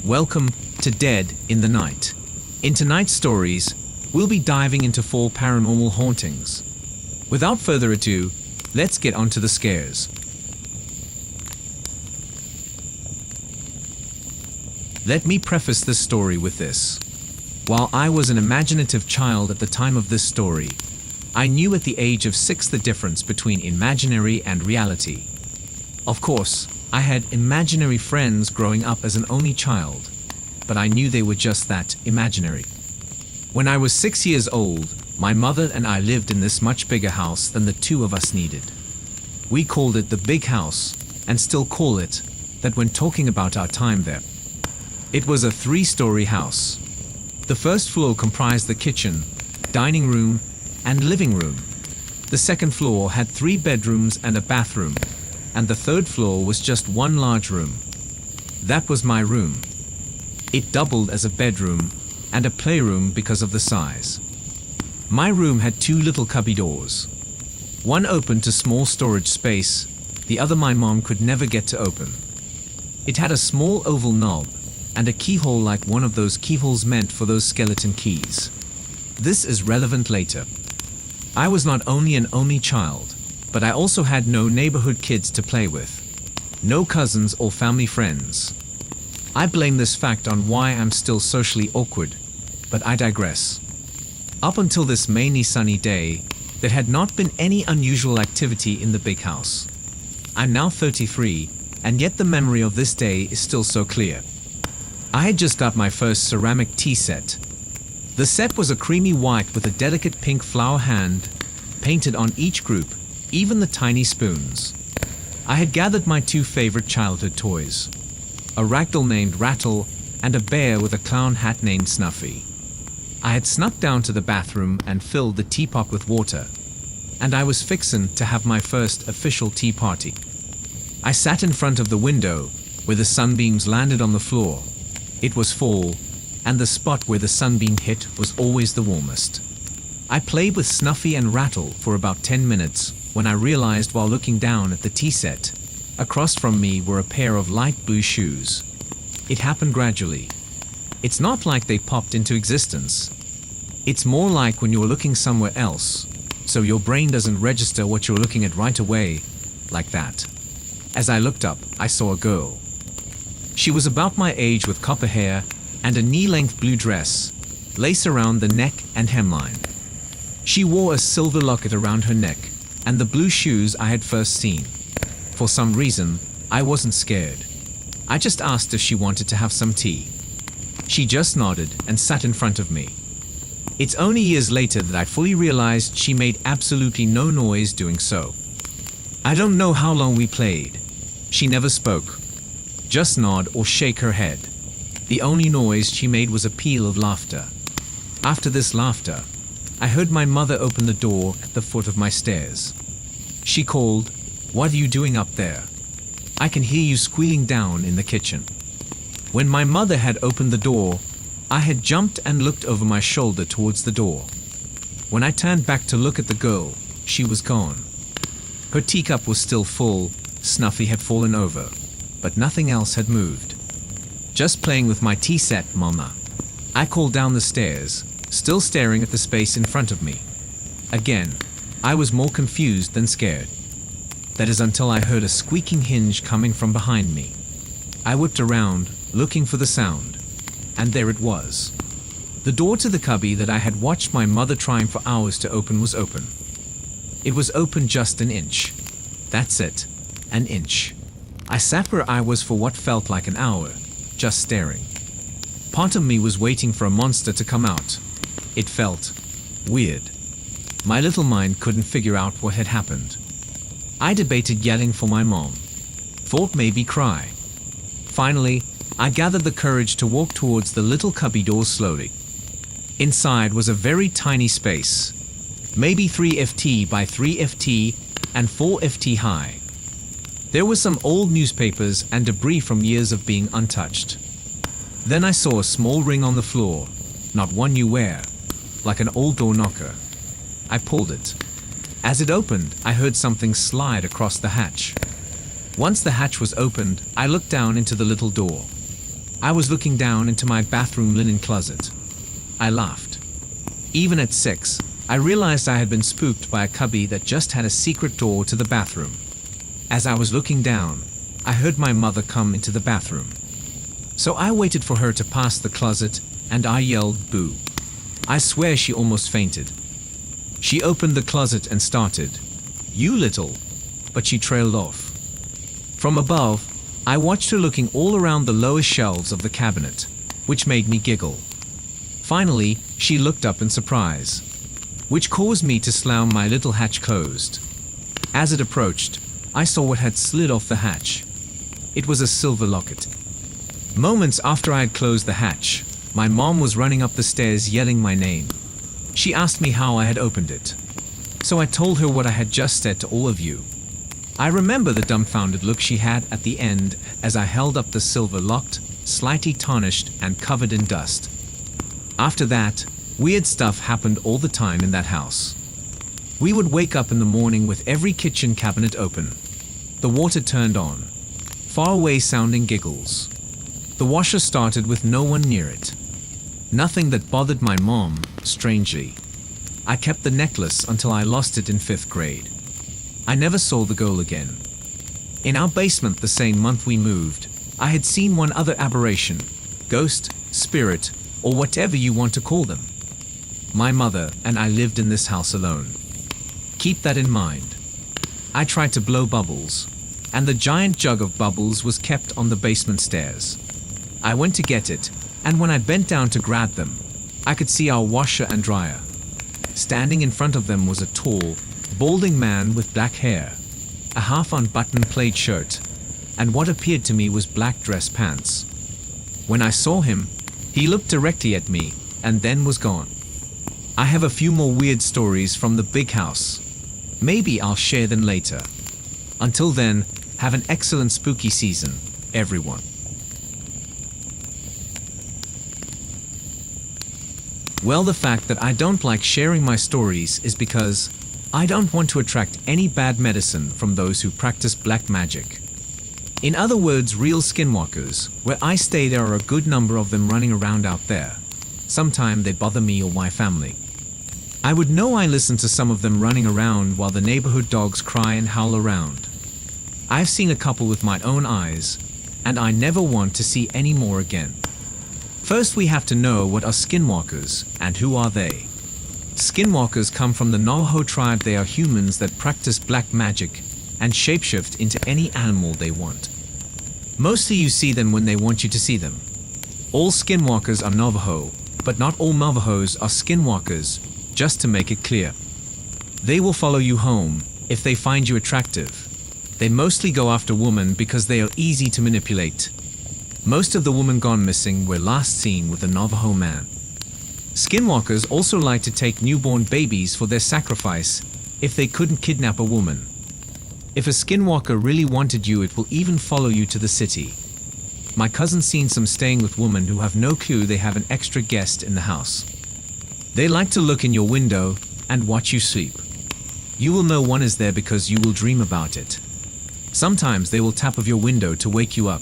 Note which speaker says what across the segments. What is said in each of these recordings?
Speaker 1: Welcome to Dead in the Night. In tonight's stories, we'll be diving into 4 paranormal hauntings. Without further ado, let's get onto the scares. Let me preface this story with this. While I was an imaginative child at the time of this story, I knew at the age of 6 the difference between imaginary and reality. Of course, I had imaginary friends growing up as an only child, but I knew they were just that, imaginary. When I was 6 years old, my mother and I lived in this much bigger house than the 2 of us needed. We called it the big house, and still call it that when talking about our time there. It was a 3-story house. The first floor comprised the kitchen, dining room, and living room. The second floor had 3 bedrooms and a bathroom, and the third floor was just 1 large room. That was my room. It doubled as a bedroom and a playroom because of the size. My room had 2 little cubby doors. One opened to small storage space, the other my mom could never get to open. It had a small oval knob and a keyhole like one of those keyholes meant for those skeleton keys. This is relevant later. I was not only an only child, but I also had no neighborhood kids to play with. No cousins or family friends. I blame this fact on why I'm still socially awkward, but I digress. Up until this mainly sunny day, there had not been any unusual activity in the big house. I'm now 33, and yet the memory of this day is still so clear. I had just got my first ceramic tea set. The set was a creamy white with a delicate pink flower hand painted on each group, even the tiny spoons. I had gathered my 2 favorite childhood toys, a ragdoll named Rattle and a bear with a clown hat named Snuffy. I had snuck down to the bathroom and filled the teapot with water, and I was fixin' to have my first official tea party. I sat in front of the window where the sunbeams landed on the floor. It was fall, and the spot where the sunbeam hit was always the warmest. I played with Snuffy and Rattle for about 10 minutes when I realized while looking down at the tea set, across from me were a pair of light blue shoes. It happened gradually. It's not like they popped into existence. It's more like when you're looking somewhere else, so your brain doesn't register what you're looking at right away, like that. As I looked up, I saw a girl. She was about my age with copper hair and a knee-length blue dress, lace around the neck and hemline. She wore a silver locket around her neck and the blue shoes I had first seen. For some reason, I wasn't scared. I just asked if she wanted to have some tea. She just nodded and sat in front of me. It's only years later that I fully realized she made absolutely no noise doing so. I don't know how long we played. She never spoke. Just nod or shake her head. The only noise she made was a peal of laughter. After this laughter, I heard my mother open the door at the foot of my stairs. She called, "What are you doing up there? I can hear you squealing down in the kitchen." When my mother had opened the door, I had jumped and looked over my shoulder towards the door. When I turned back to look at the girl, she was gone. Her teacup was still full, Snuffy had fallen over, but nothing else had moved. "Just playing with my tea set, Mama." I called down the stairs, still staring at the space in front of me. Again, I was more confused than scared. That is until I heard a squeaking hinge coming from behind me. I whipped around, looking for the sound, and there it was. The door to the cubby that I had watched my mother trying for hours to open was open. It was open just an inch. That's it, an inch. I sat where I was for what felt like an hour, just staring. Part of me was waiting for a monster to come out. It felt weird. My little mind couldn't figure out what had happened. I debated yelling for my mom. Thought maybe cry. Finally, I gathered the courage to walk towards the little cubby door slowly. Inside was a very tiny space, maybe 3 FT by 3 FT and 4 FT high. There were some old newspapers and debris from years of being untouched. Then I saw a small ring on the floor, not one you wear, like an old door knocker. I pulled it. As it opened, I heard something slide across the hatch. Once the hatch was opened, I looked down into the little door. I was looking down into my bathroom linen closet. I laughed. Even at 6, I realized I had been spooked by a cubby that just had a secret door to the bathroom. As I was looking down, I heard my mother come into the bathroom. So I waited for her to pass the closet, and I yelled, "Boo." I swear she almost fainted. She opened the closet and started, "You little," but she trailed off. From above, I watched her looking all around the lowest shelves of the cabinet, which made me giggle. Finally, she looked up in surprise, which caused me to slam my little hatch closed. As it approached, I saw what had slid off the hatch. It was a silver locket. Moments after I had closed the hatch, my mom was running up the stairs yelling my name. She asked me how I had opened it. So I told her what I had just said to all of you. I remember the dumbfounded look she had at the end as I held up the silver locked, slightly tarnished and covered in dust. After that, weird stuff happened all the time in that house. We would wake up in the morning with every kitchen cabinet open, the water turned on, faraway sounding giggles. The washer started with no one near it. Nothing that bothered my mom, strangely. I kept the necklace until I lost it in 5th grade. I never saw the girl again. In our basement the same month we moved, I had seen one other aberration, ghost, spirit, or whatever you want to call them. My mother and I lived in this house alone. Keep that in mind. I tried to blow bubbles, and the giant jug of bubbles was kept on the basement stairs. I went to get it, and when I bent down to grab them, I could see our washer and dryer. Standing in front of them was a tall, balding man with black hair, a half-unbuttoned plaid shirt, and what appeared to me was black dress pants. When I saw him, he looked directly at me, and then was gone. I have a few more weird stories from the big house. Maybe I'll share them later. Until then, have an excellent spooky season, everyone. Well, the fact that I don't like sharing my stories is because I don't want to attract any bad medicine from those who practice black magic. In other words, real skinwalkers. Where I stay, there are a good number of them running around out there. Sometimes they bother me or my family. I would know I listen to some of them running around while the neighborhood dogs cry and howl around. I've seen a couple with my own eyes, and I never want to see any more again. First, we have to know what are skinwalkers and who are they. Skinwalkers come from the Navajo tribe. They are humans that practice black magic and shapeshift into any animal they want. Mostly you see them when they want you to see them. All skinwalkers are Navajo, but not all Navajos are skinwalkers, just to make it clear. They will follow you home if they find you attractive. They mostly go after women because they are easy to manipulate. Most of the women gone missing were last seen with a Navajo man. Skinwalkers also like to take newborn babies for their sacrifice if they couldn't kidnap a woman. If a skinwalker really wanted you, it will even follow you to the city. My cousin's seen some staying with women who have no clue they have an extra guest in the house. They like to look in your window and watch you sleep. You will know one is there because you will dream about it. Sometimes they will tap of your window to wake you up,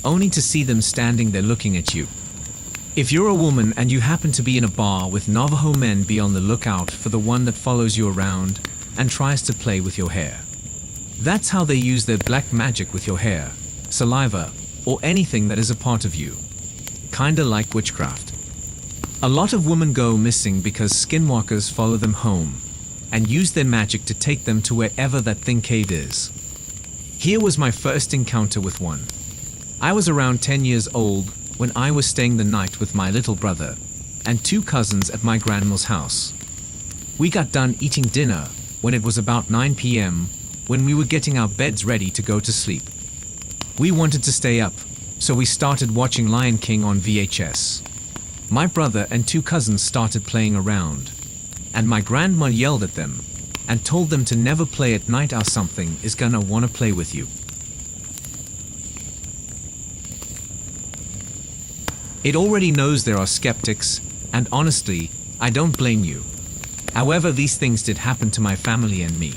Speaker 1: only to see them standing there looking at you. If you're a woman and you happen to be in a bar with Navajo men, be on the lookout for the one that follows you around and tries to play with your hair. That's how they use their black magic with your hair, saliva, or anything that is a part of you. Kinda like witchcraft. A lot of women go missing because skinwalkers follow them home and use their magic to take them to wherever that thing cave is. Here was my first encounter with one. I was around 10 years old when I was staying the night with my little brother and 2 cousins at my grandma's house. We got done eating dinner when it was about 9 p.m. when we were getting our beds ready to go to sleep. We wanted to stay up, so we started watching Lion King on VHS. My brother and 2 cousins started playing around, and my grandma yelled at them and told them to never play at night or something is gonna wanna play with you. It already knows there are skeptics, and honestly, I don't blame you. However, these things did happen to my family and me.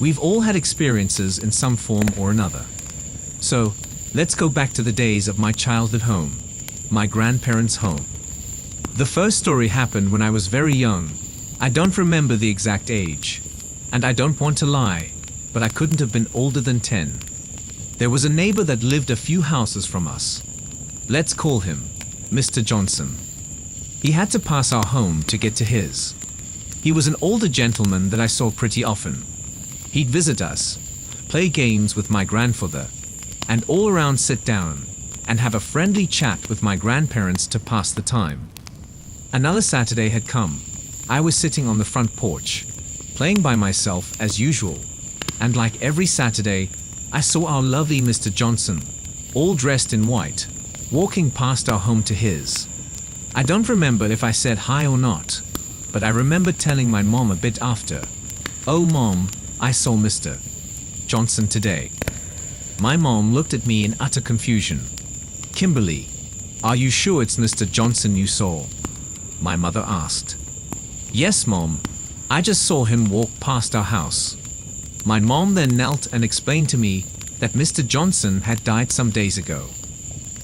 Speaker 1: We've all had experiences in some form or another. So, Let's go back to the days of my childhood home, my grandparents' home. The first story happened when I was very young. I don't remember the exact age, and I don't want to lie, but I couldn't have been older than 10. There was a neighbor that lived a few houses from us. Let's call him Mr. Johnson. He had to pass our home to get to his. He was an older gentleman that I saw pretty often. He'd visit us, play games with my grandfather, and all around sit down and have a friendly chat with my grandparents to pass the time. Another Saturday had come. I was sitting on the front porch, playing by myself as usual, and like every Saturday, I saw our lovely Mr. Johnson, all dressed in white, walking past our home to his. I don't remember if I said hi or not, but I remember telling my mom a bit after, "Oh Mom, I saw Mr. Johnson today." My mom looked at me in utter confusion. "Kimberly, are you sure it's Mr. Johnson you saw?" my mother asked. "Yes, Mom. I just saw him walk past our house." My mom then knelt and explained to me that Mr. Johnson had died some days ago.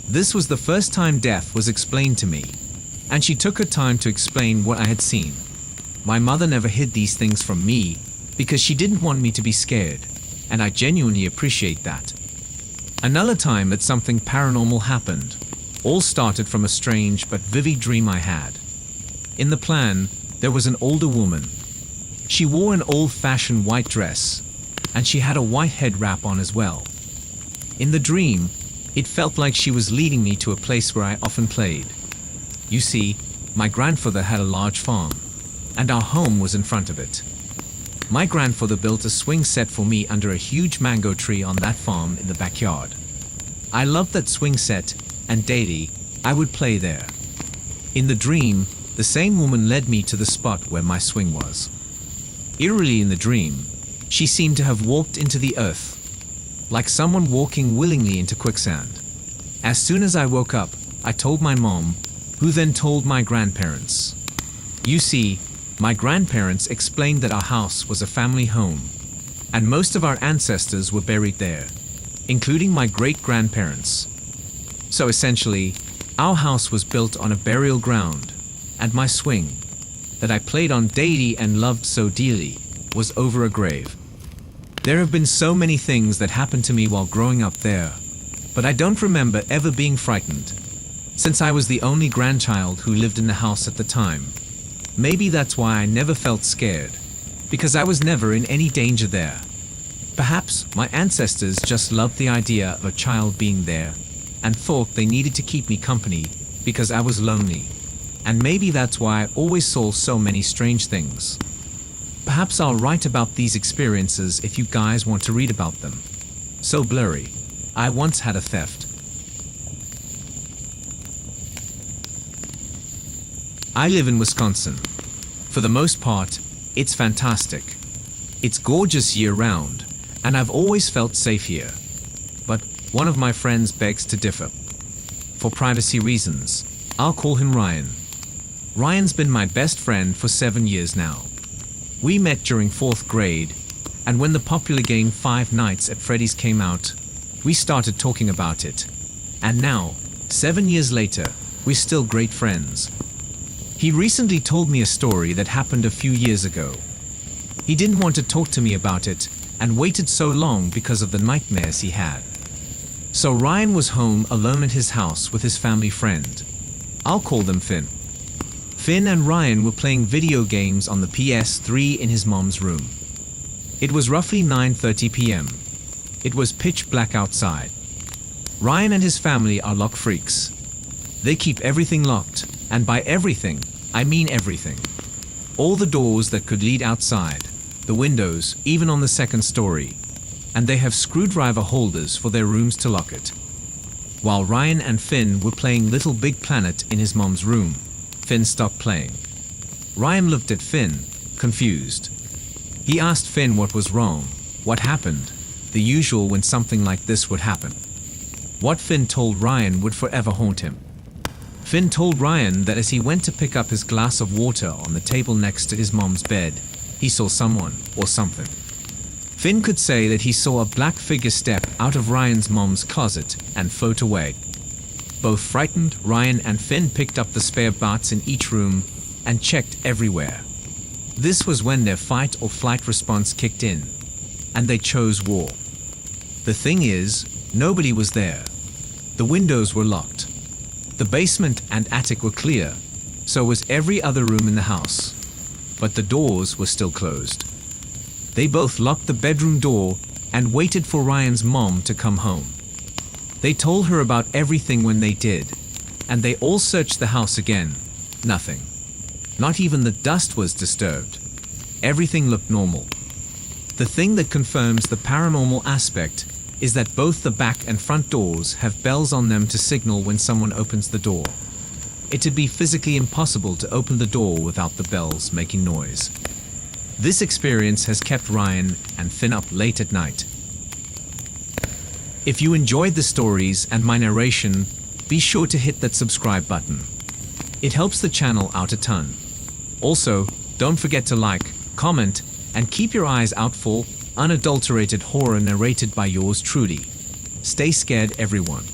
Speaker 1: This was the first time death was explained to me, and she took her time to explain what I had seen. My mother never hid these things from me because she didn't want me to be scared, and I genuinely appreciate that. Another time that something paranormal happened, all started from a strange but vivid dream I had. In the plan, there was an older woman. She wore an old-fashioned white dress, and she had a white head wrap on as well. In the dream, it felt like she was leading me to a place where I often played. You see, my grandfather had a large farm, and our home was in front of it. My grandfather built a swing set for me under a huge mango tree on that farm in the backyard. I loved that swing set, and daily, I would play there. In the dream, the same woman led me to the spot where my swing was. Eerily in the dream, she seemed to have walked into the earth, like someone walking willingly into quicksand. As soon as I woke up, I told my mom, who then told my grandparents. You see, my grandparents explained that our house was a family home, and most of our ancestors were buried there, including my great-grandparents. So essentially, our house was built on a burial ground, and my swing, that I played on daily and loved so dearly, was over a grave. There have been so many things that happened to me while growing up there, but I don't remember ever being frightened, since I was the only grandchild who lived in the house at the time. Maybe that's why I never felt scared, because I was never in any danger there. Perhaps my ancestors just loved the idea of a child being there, and thought they needed to keep me company because I was lonely. And maybe that's why I always saw so many strange things. Perhaps I'll write about these experiences if you guys want to read about them. So blurry. I once had a theft. I live in Wisconsin. For the most part, it's fantastic. It's gorgeous year-round, and I've always felt safe here. But one of my friends begs to differ. For privacy reasons, I'll call him Ryan. Ryan's been my best friend for 7 years now. We met during 4th grade, and when the popular game Five Nights at Freddy's came out, we started talking about it. And now, 7 years later, we're still great friends. He recently told me a story that happened a few years ago. He didn't want to talk to me about it, and waited so long because of the nightmares he had. So Ryan was home alone at his house with his family friend. I'll call them Finn. Finn and Ryan were playing video games on the PS3 in his mom's room. It was roughly 9:30 p.m. It was pitch black outside. Ryan and his family are lock freaks. They keep everything locked, and by everything, I mean everything. All the doors that could lead outside, the windows, even on the 2nd story, and they have screwdriver holders for their rooms to lock it. While Ryan and Finn were playing Little Big Planet in his mom's room, Finn stopped playing. Ryan looked at Finn, confused. He asked Finn what was wrong, what happened, the usual when something like this would happen. What Finn told Ryan would forever haunt him. Finn told Ryan that as he went to pick up his glass of water on the table next to his mom's bed, he saw someone or something. Finn could say that he saw a black figure step out of Ryan's mom's closet and float away. Both frightened, Ryan and Finn picked up the spare bats in each room and checked everywhere. This was when their fight or flight response kicked in, and they chose war. The thing is, nobody was there. The windows were locked. The basement and attic were clear, so was every other room in the house. But the doors were still closed. They both locked the bedroom door and waited for Ryan's mom to come home. They told her about everything when they did, and they all searched the house again. Nothing. Not even the dust was disturbed. Everything looked normal. The thing that confirms the paranormal aspect is that both the back and front doors have bells on them to signal when someone opens the door. It'd be physically impossible to open the door without the bells making noise. This experience has kept Ryan and Finn up late at night. If you enjoyed the stories and my narration, be sure to hit that subscribe button. It helps the channel out a ton. Also, don't forget to like, comment, and keep your eyes out for unadulterated horror narrated by yours truly. Stay scared, everyone.